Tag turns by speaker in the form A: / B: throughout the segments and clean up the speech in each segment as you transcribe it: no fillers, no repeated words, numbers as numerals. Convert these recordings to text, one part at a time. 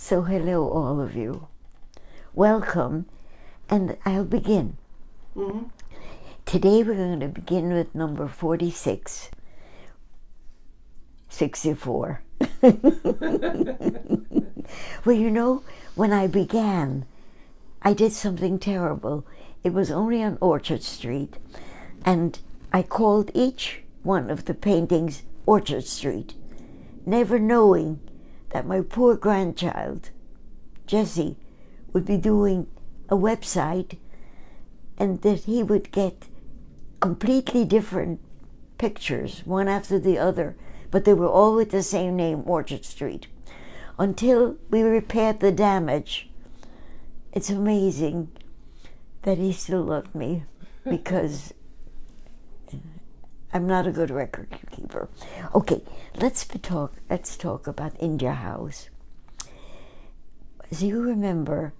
A: So hello all of you. Welcome, and I'll begin. Today we're going to begin with number 46. 64. Well, you know, when I began, I did something terrible. It was only on Orchard Street, and I called each one of the paintings Orchard Street, never knowing that my poor grandchild, Jesse, would be doing a website and that he would get completely different pictures, one after the other, but they were all with the same name, Orchard Street. Until we repaired the damage, it's amazing that he still loved me, because I'm not a good record keeper. Okay, let's talk about India House. As you remember,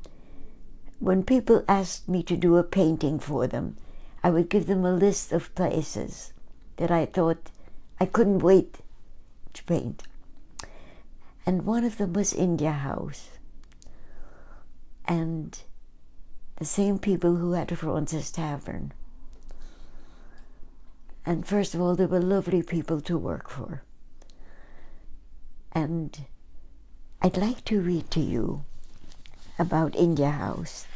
A: when people asked me to do a painting for them, I would give them a list of places that I thought I couldn't wait to paint. And one of them was India House. And the same people who had Francis Tavern. And first of all, they were lovely people to work for. And I'd like to read to you about India House.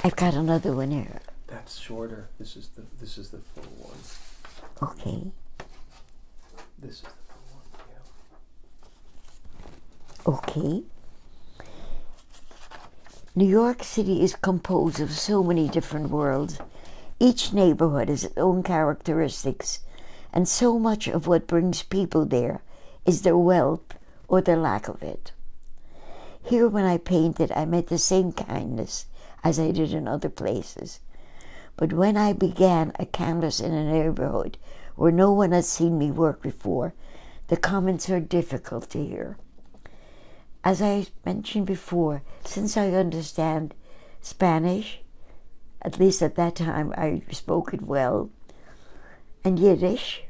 A: I've got another one here.
B: That's shorter. This is the full one.
A: Okay.
B: This is the full one. Yeah.
A: Okay. New York City is composed of so many different worlds. Each neighborhood has its own characteristics, and so much of what brings people there is their wealth or their lack of it. Here, when I painted, I met the same kindness as I did in other places. But when I began a canvas in a neighborhood where no one had seen me work before, the comments are difficult to hear. As I mentioned before, since I understand Spanish, at least at that time I spoke it well, and Yiddish,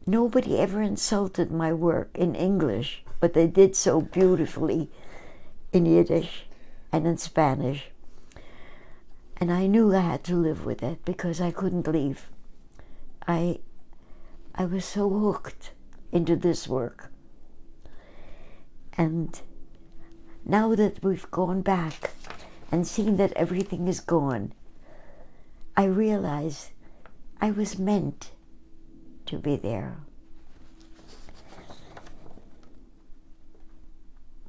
A: nobody ever insulted my work in English, but they did so beautifully in Yiddish and in Spanish. And I knew I had to live with it because I couldn't leave. I was so hooked into this work. And now that we've gone back and seen that everything is gone, I realize I was meant to be there.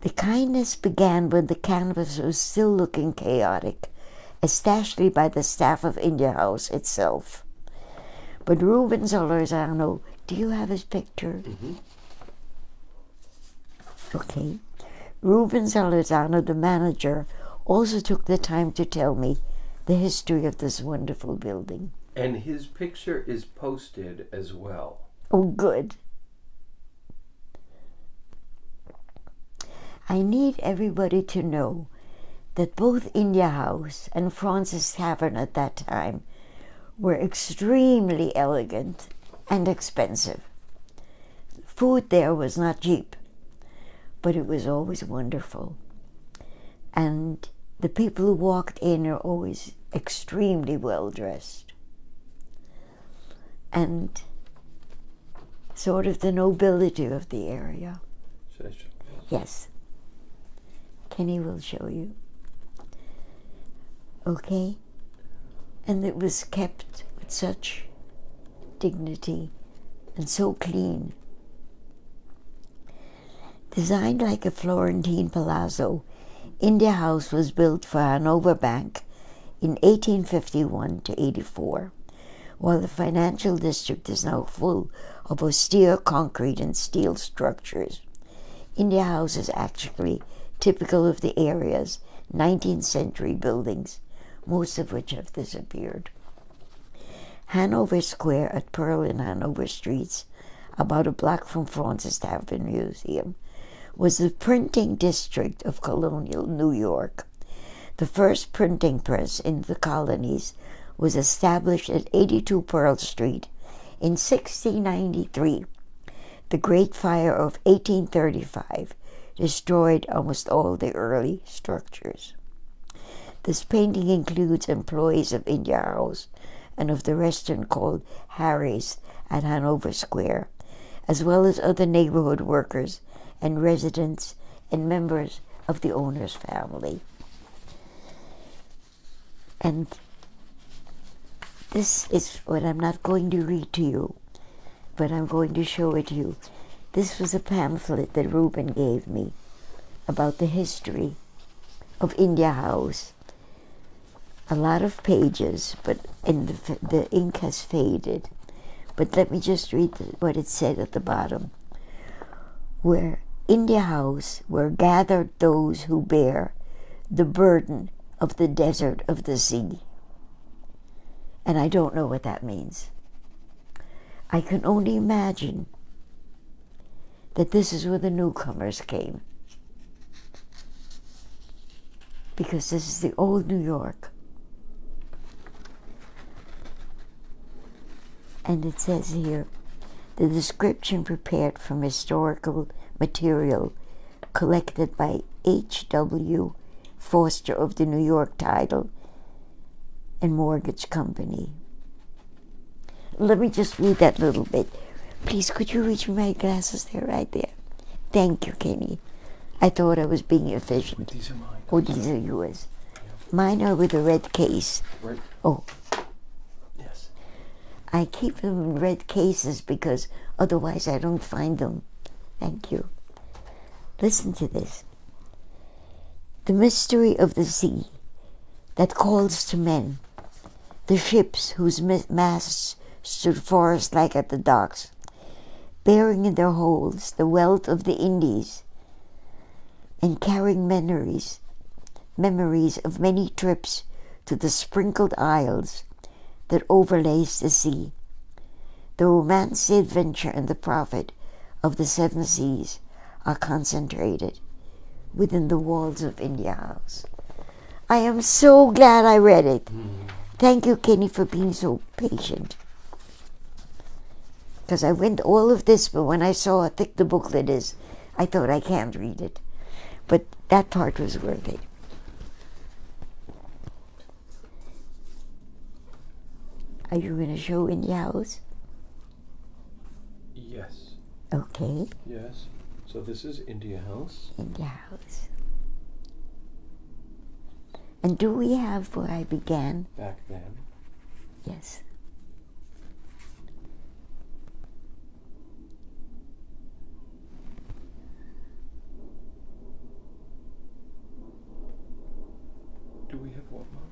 A: The kindness began when the canvas was still looking chaotic, especially by the staff of India House itself. But Rubens Olorzano, do you have his picture?
B: Mm-hmm.
A: Okay. Rubens Olorzano, the manager, also took the time to tell me the history of this wonderful building.
B: And his picture is posted as well.
A: Oh, good. I need everybody to know that both India House and Francis Tavern at that time were extremely elegant and expensive. Food there was not cheap, but it was always wonderful. And the people who walked in are always extremely well dressed. And sort of the nobility of the area. Yes. Kenny will show you. Okay? And it was kept with such dignity and so clean. Designed like a Florentine palazzo, India House was built for Hanover Bank in 1851 to 84, while the financial district is now full of austere concrete and steel structures. India House is actually typical of the area's 19th century buildings, most of which have disappeared. Hanover Square at Pearl and Hanover Streets, about a block from Francis Tavern Museum, was the printing district of colonial New York. The first printing press in the colonies was established at 82 Pearl Street In 1693, the Great Fire of 1835 destroyed almost all the early structures. This painting includes employees of India House and of the restaurant called Harry's at Hanover Square, as well as other neighborhood workers and residents and members of the owner's family. And this is what I'm not going to read to you, but I'm going to show it to you. This was a pamphlet that Reuben gave me about the history of India House. A lot of pages, but the ink has faded. But let me just read what it said at the bottom. Where India House, where gathered those who bear the burden of the desert of the sea. And I don't know what that means. I can only imagine that this is where the newcomers came. Because this is the old New York. And it says here, the description prepared from historical material collected by H.W. Foster of the New York Title and Mortgage Company. Let me just read that little bit. Please, could you reach me my glasses? They're right there. Thank you, Kenny. I thought I was being efficient.
B: These are mine.
A: Oh, these are yours. Mine are with a red case.
B: Right.
A: Oh.
B: Yes.
A: I keep them in red cases because otherwise I don't find them. Thank you. Listen to this. The mystery of the sea that calls to men, the ships whose masts stood forest-like at the docks, bearing in their holds the wealth of the Indies, and carrying memories of many trips to the sprinkled isles that overlays the sea. The romance, the adventure, and the profit of the seven seas are concentrated within the walls of India House. I am so glad I read it. Thank you, Kenny, for being so patient. Because I went all of this, but when I saw how thick the booklet is, I thought I can't read it. But that part was worth it. Are you going to show India House?
B: Yes.
A: Okay.
B: Yes. So this is India House.
A: India House. And do we have where I began?
B: Back then.
A: Yes.
B: Do we have what, Mom?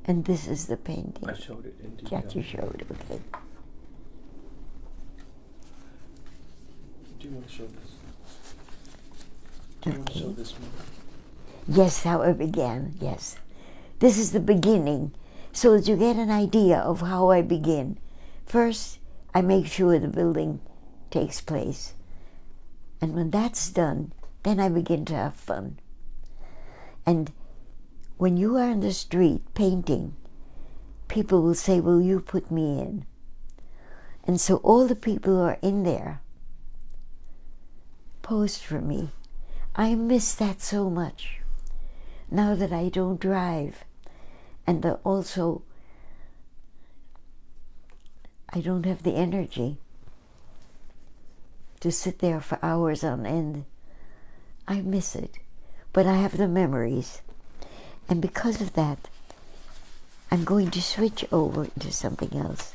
A: And this is the painting
B: I showed it in detail.
A: that you showed, okay.
B: Do you want to show this? Do you want to show this one?
A: Yes, how I began, yes. This is the beginning, so that you get an idea of how I begin. First, I make sure the building takes place. And when that's done, then I begin to have fun. And when you are in the street painting, people will say, will you put me in? And so all the people who are in there posed for me. I miss that so much now that I don't drive, and also I don't have the energy to sit there for hours on end. I miss it, but I have the memories, and because of that I'm going to switch over to something else.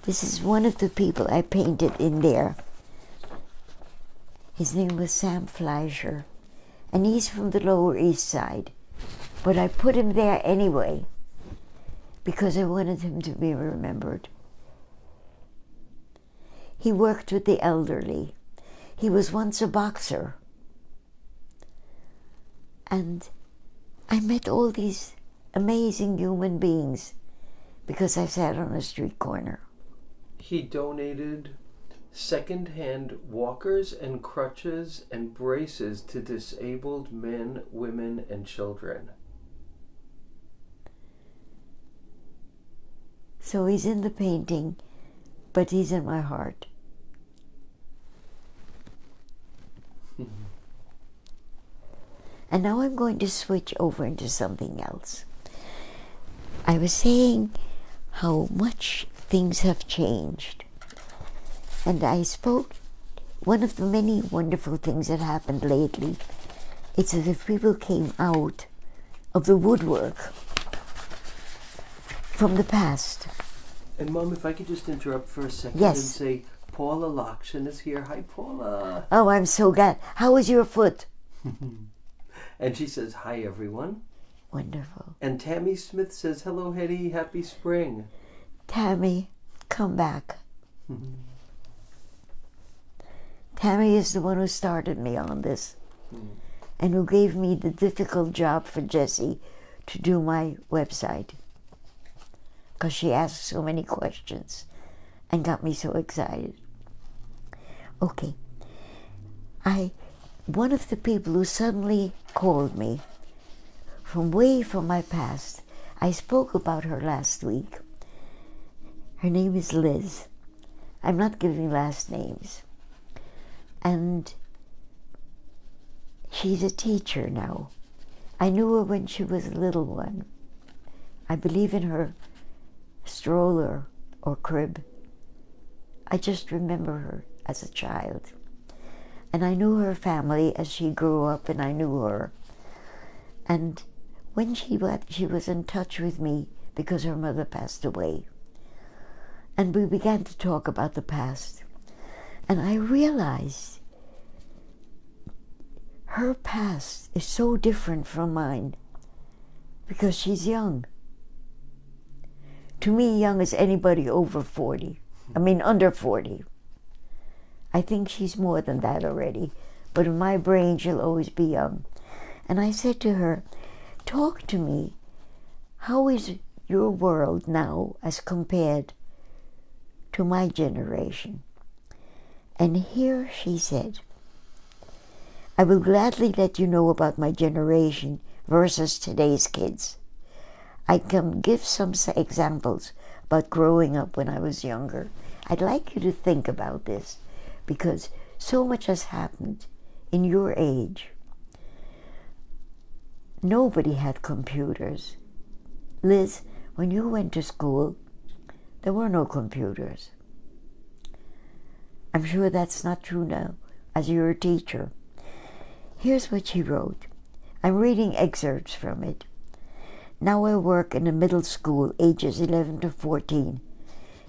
A: This is one of the people I painted in there. His name was Sam Fleischer, and he's from the Lower East Side. But I put him there anyway, because I wanted him to be remembered. He worked with the elderly. He was once a boxer. And I met all these amazing human beings because I sat on a street corner.
B: He donated second-hand walkers and crutches and braces to disabled men, women, and children.
A: So he's in the painting but he's in my heart. And now I'm going to switch over into something else. I was saying how much things have changed. And I spoke, one of the many wonderful things that happened lately, it's as if people came out of the woodwork from the past.
B: And Mom, if I could just interrupt for a second
A: Yes.
B: and say, Paula Lakshan is here. Hi, Paula.
A: Oh, I'm so glad. How is your foot?
B: And she says, hi, everyone.
A: Wonderful.
B: And Tammy Smith says, hello, Hedy. Happy spring.
A: Tammy, come back. Tammy is the one who started me on this and who gave me the difficult job for Jessie to do my website, because she asked so many questions and got me so excited. Okay. One of the people who suddenly called me from way from my past, I spoke about her last week. Her name is Liz. I'm not giving last names. And she's a teacher now. I knew her when she was a little one. I believe in her stroller or crib. I just remember her as a child. And I knew her family as she grew up, and I knew her. And when she was in touch with me because her mother passed away. And we began to talk about the past. And I realized her past is so different from mine because she's young. To me, young is anybody over 40. I mean, under 40. I think she's more than that already, but in my brain, she'll always be young. And I said to her, talk to me. How is your world now as compared to my generation? And here she said, I will gladly let you know about my generation versus today's kids. I can give some examples about growing up when I was younger. I'd like you to think about this, because so much has happened in your age. Nobody had computers. Liz, when you went to school, there were no computers. I'm sure that's not true now, as you're a teacher. Here's what she wrote. I'm reading excerpts from it. Now I work in a middle school, ages 11 to 14.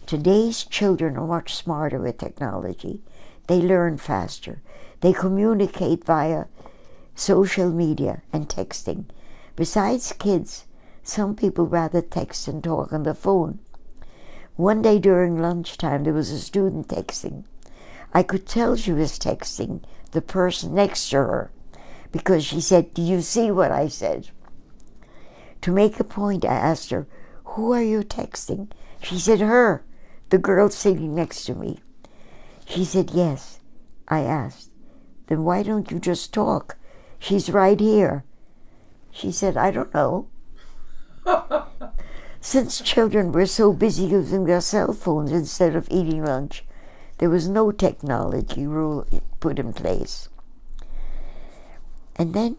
A: Today's children are much smarter with technology. They learn faster. They communicate via social media and texting. Besides kids, some people rather text and talk on the phone. One day during lunchtime, there was a student texting. I could tell she was texting the person next to her because she said, "Do you see what I said?" To make a point, I asked her, "Who are you texting?" She said, "Her, the girl sitting next to me." She said, "Yes." I asked, "Then why don't you just talk? She's right here." She said, "I don't know." Since children were so busy using their cell phones instead of eating lunch, there was no technology rule put in place. And then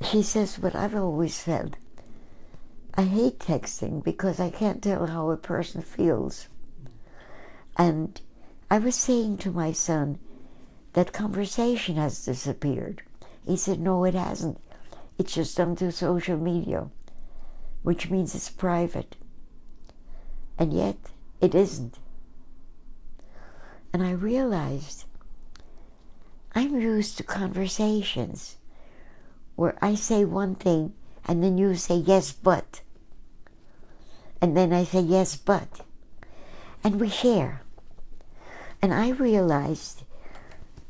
A: she says what I've always felt. I hate texting because I can't tell how a person feels. And I was saying to my son that conversation has disappeared. He said, "No, it hasn't. It's just done through social media, which means it's private." And yet, it isn't. And I realized I'm used to conversations where I say one thing and then you say, "Yes, but." And then I say, "Yes, but." And we share. And I realized,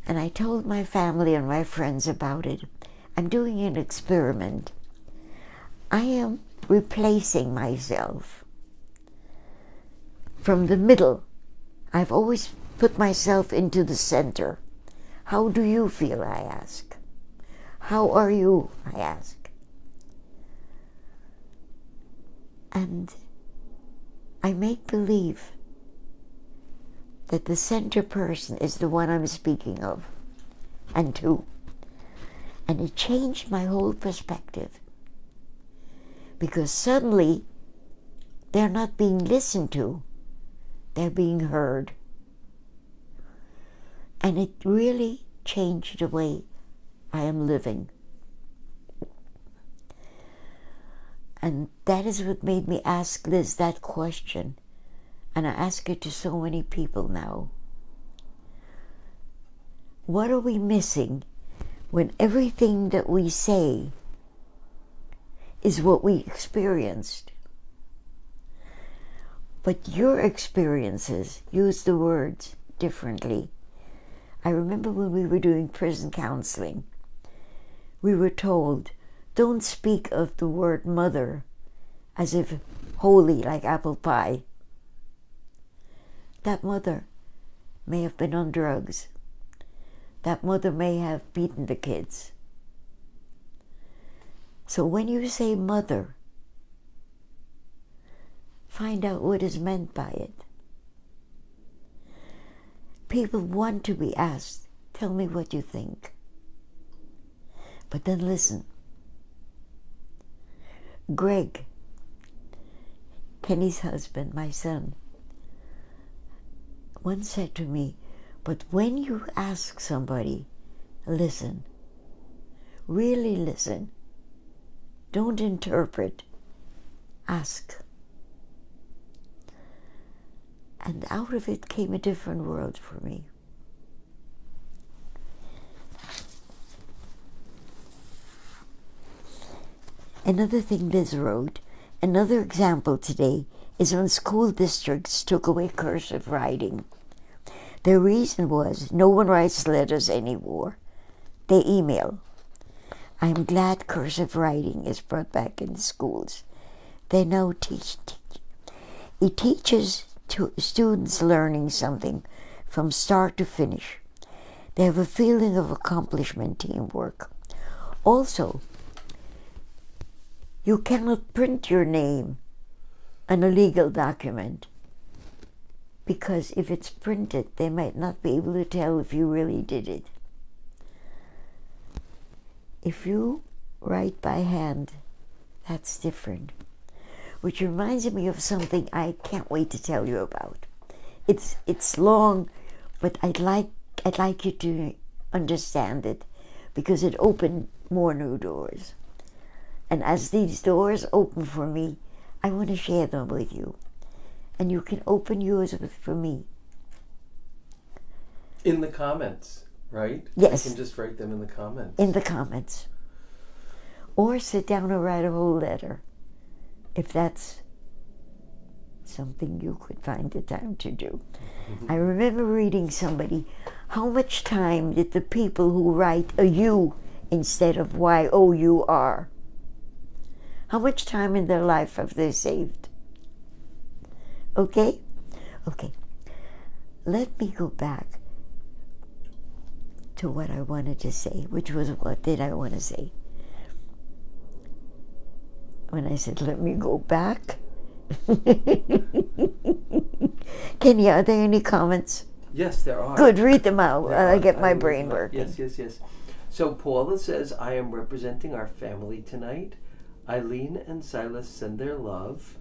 A: and I told my family and my friends about it, I'm doing an experiment. I am replacing myself from the middle. I've always put myself into the center. How do you feel, I ask. How are you, I ask. And I make believe that the center person is the one I'm speaking of and to. And it changed my whole perspective. Because suddenly, they're not being listened to, they're being heard. And it really changed the way I am living. And that is what made me ask Liz that question. And I ask it to so many people now. What are we missing when everything that we say is what we experienced? But your experiences use the words differently. I remember when we were doing prison counseling, we were told, don't speak of the word mother as if holy like apple pie. That mother may have been on drugs. That mother may have beaten the kids. So when you say mother, find out what is meant by it. People want to be asked, tell me what you think. But then listen. Greg, Kenny's husband, my son, once said to me, but when you ask somebody, listen. Really listen. Don't interpret. Ask. And out of it came a different world for me. Another thing Liz wrote, another example today, is when school districts took away cursive writing. Their reason was no one writes letters anymore. They email. I am glad cursive writing is brought back in the schools. They now teach. It teaches students learning something from start to finish. They have a feeling of accomplishment, teamwork. Also, you cannot print your name on a legal document because if it's printed, they might not be able to tell if you really did it. If you write by hand, that's different. Which reminds me of something I can't wait to tell you about. It's long, but I'd like you to understand it because it opened more new doors. And as these doors open for me, I want to share them with you. And you can open yours for me.
B: In the comments, right?
A: Yes.
B: I can just write them in the comments.
A: In the comments. Or sit down and write a whole letter, if that's something you could find the time to do. I remember reading somebody, how much time did the people who write a U instead of Y-O-U-R, how much time in their life have they saved? Okay? Okay. Let me go back to what I wanted to say, which was, what did I want to say? When I said, let me go back. Kenny, are there any comments?
B: Yes, there are.
A: Good, read them out. I get my brain working.
B: Yes. So Paula says, I am representing our family tonight. Eileen and Silas send their love.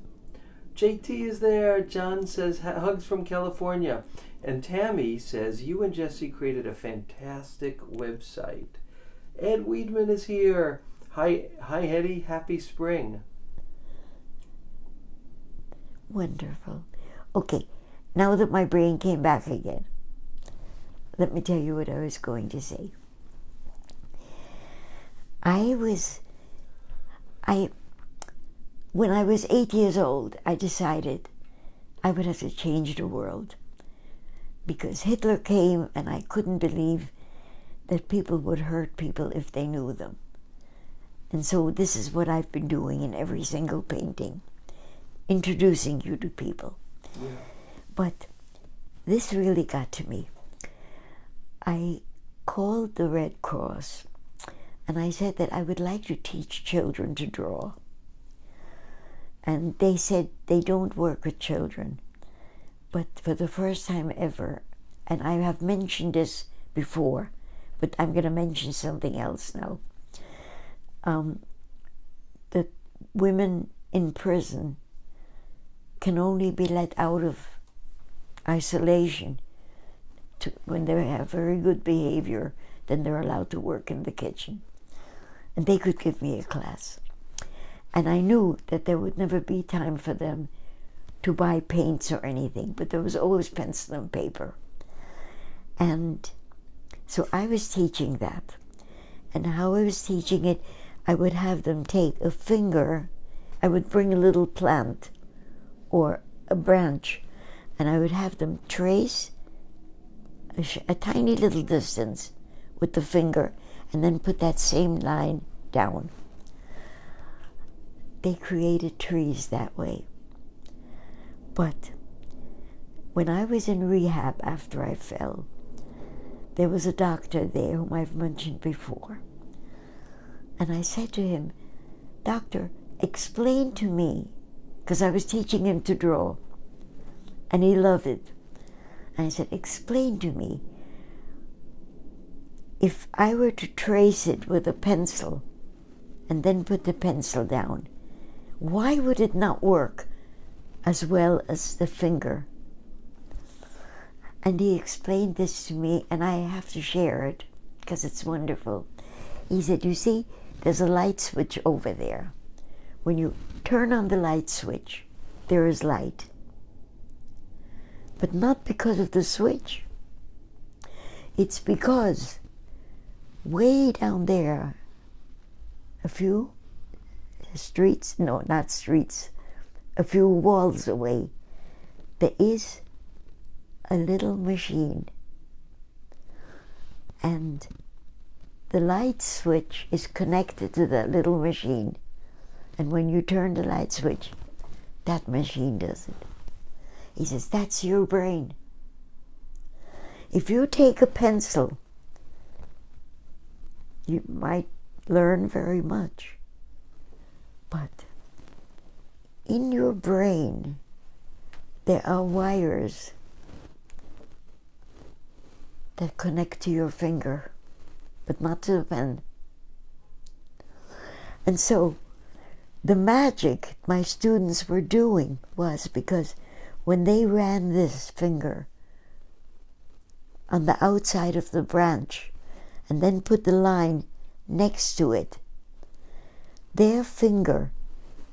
B: JT is there. John says, hugs from California. And Tammy says, you and Jesse created a fantastic website. Ed Weedman is here. Hi, Hedy. Happy spring.
A: Wonderful. Okay, now that my brain came back again, let me tell you what I was going to say. When I was 8 years old, I decided I would have to change the world because Hitler came and I couldn't believe that people would hurt people if they knew them. And so this is what I've been doing in every single painting, introducing you to people. Yeah. But this really got to me. I called the Red Cross and I said that I would like to teach children to draw. And they said they don't work with children. But for the first time ever, and I have mentioned this before, but I'm going to mention something else now. The women in prison can only be let out of isolation when they have very good behavior, then they're allowed to work in the kitchen. And they could give me a class. And I knew that there would never be time for them to buy paints or anything, but there was always pencil and paper. And so I was teaching that. And how I was teaching it, I would have them take a finger, I would bring a little plant or a branch, and I would have them trace a tiny little distance with the finger and then put that same line down. They created trees that way. But when I was in rehab after I fell, there was a doctor there whom I've mentioned before. And I said to him, "Doctor, explain to me," because I was teaching him to draw, and he loved it. And I said, "Explain to me, if I were to trace it with a pencil and then put the pencil down, why would it not work as well as the finger?" And he explained this to me, and I have to share it because it's wonderful. He said, "You see, there's a light switch over there. When you turn on the light switch, there is light. But not because of the switch. It's because way down there, a few streets, no, not streets, a few walls away, there is a little machine. And the light switch is connected to that little machine. And when you turn the light switch, that machine does it." He says, "That's your brain. If you take a pencil, you might learn very much. But in your brain, there are wires that connect to your finger, but not to the pen." And so the magic my students were doing was because when they ran this finger on the outside of the branch and then put the line next to it, their finger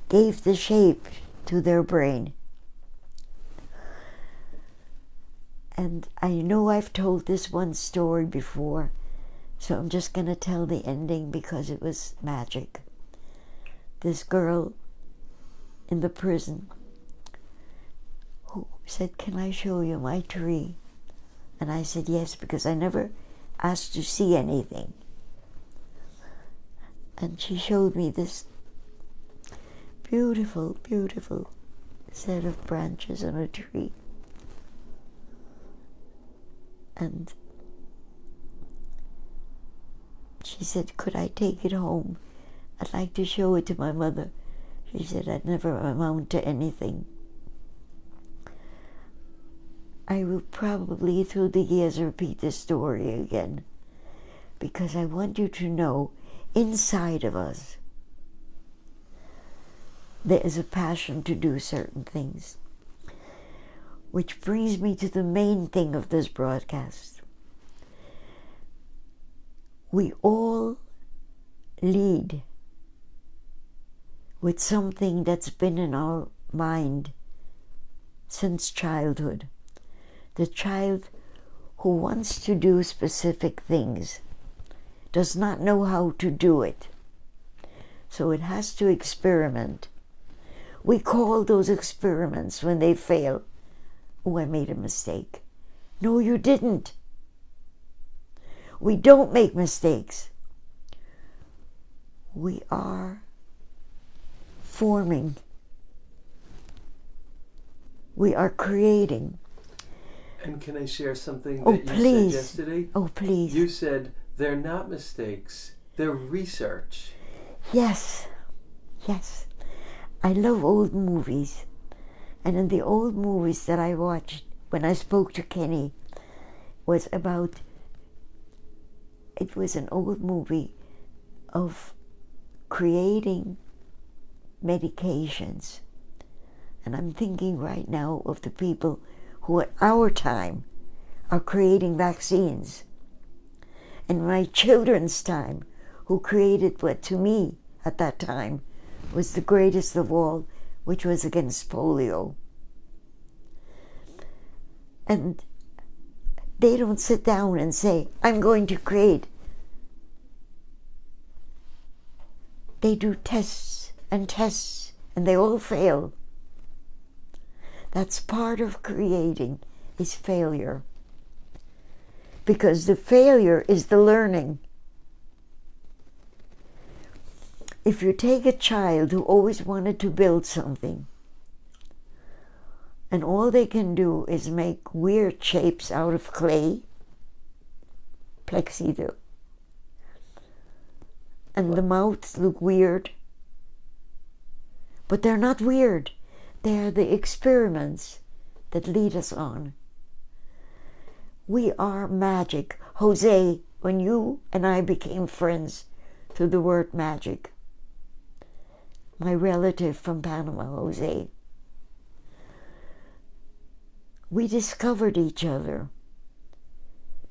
A: gave the shape to their brain. And I know I've told this one story before, so I'm just going to tell the ending because it was magic. This girl in the prison who said, "Can I show you my tree?" And I said, "Yes," because I never asked to see anything. And she showed me this beautiful, beautiful set of branches on a tree. And she said, "Could I take it home? I'd like to show it to my mother." She said, "I'd never amount to anything." I will probably through the years repeat this story again because I want you to know inside of us there is a passion to do certain things. Which brings me to the main thing of this broadcast. We all lead with something that's been in our mind since childhood. The child who wants to do specific things does not know how to do it, so it has to experiment. We call those experiments when they fail, "Oh, I made a mistake." No, you didn't. We don't make mistakes. We are forming. We are creating.
B: And can I share something
A: Oh,
B: that you
A: please.
B: said yesterday?
A: Oh, please.
B: You said they're not mistakes, they're research.
A: Yes, yes. I love old movies. And in the old movies that I watched when I spoke to Kenny was about, it was an old movie of creating medications. And I'm thinking right now of the people who at our time are creating vaccines. And my children's time, who created what to me at that time was the greatest of all, which was against polio. And they don't sit down and say, I'm going to create. They do tests, and they all fail. That's part of creating, is failure. Because the failure is the learning. If you take a child who always wanted to build something, and all they can do is make weird shapes out of clay, plexi-doh, and the mouths look weird, but they're not weird. They are the experiments that lead us on. We are magic. Jose, when you and I became friends through the word magic, my relative from Panama, Jose, we discovered each other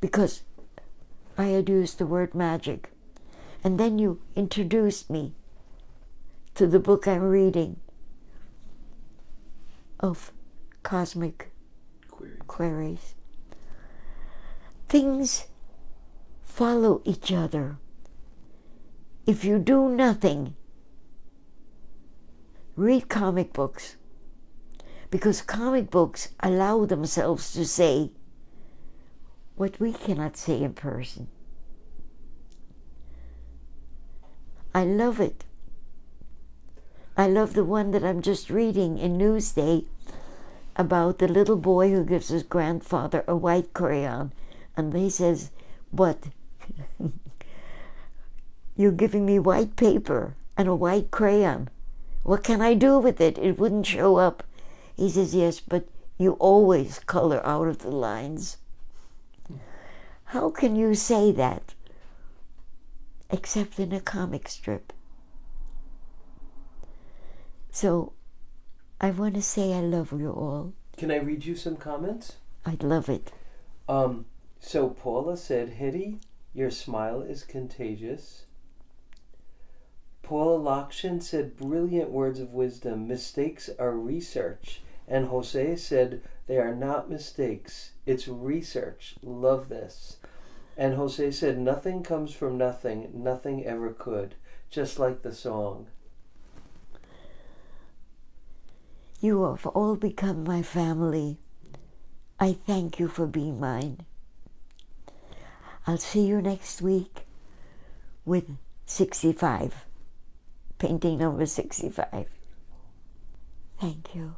A: because I had used the word magic. And then you introduced me to the book I'm reading of Cosmic Queries. Things follow each other. If you do nothing, read comic books, because comic books allow themselves to say what we cannot say in person. I love it. I love the one that I'm just reading in Newsday about the little boy who gives his grandfather a white crayon, and he says, "What? You're giving me white paper and a white crayon. What can I do with it? It wouldn't show up." He says, "Yes, but you always color out of the lines." How can you say that except in a comic strip? So I want to say I love you all.
B: Can I read you some comments?
A: I'd love it.
B: So Paula said, "Hedy, your smile is contagious." Paula Lakshan said, "Brilliant words of wisdom. Mistakes are research." And Jose said, "They are not mistakes. It's research. Love this." And Jose said, "Nothing comes from nothing. Nothing ever could." Just like the song.
A: You have all become my family. I thank you for being mine. I'll see you next week with 65. Painting number 65. Thank you.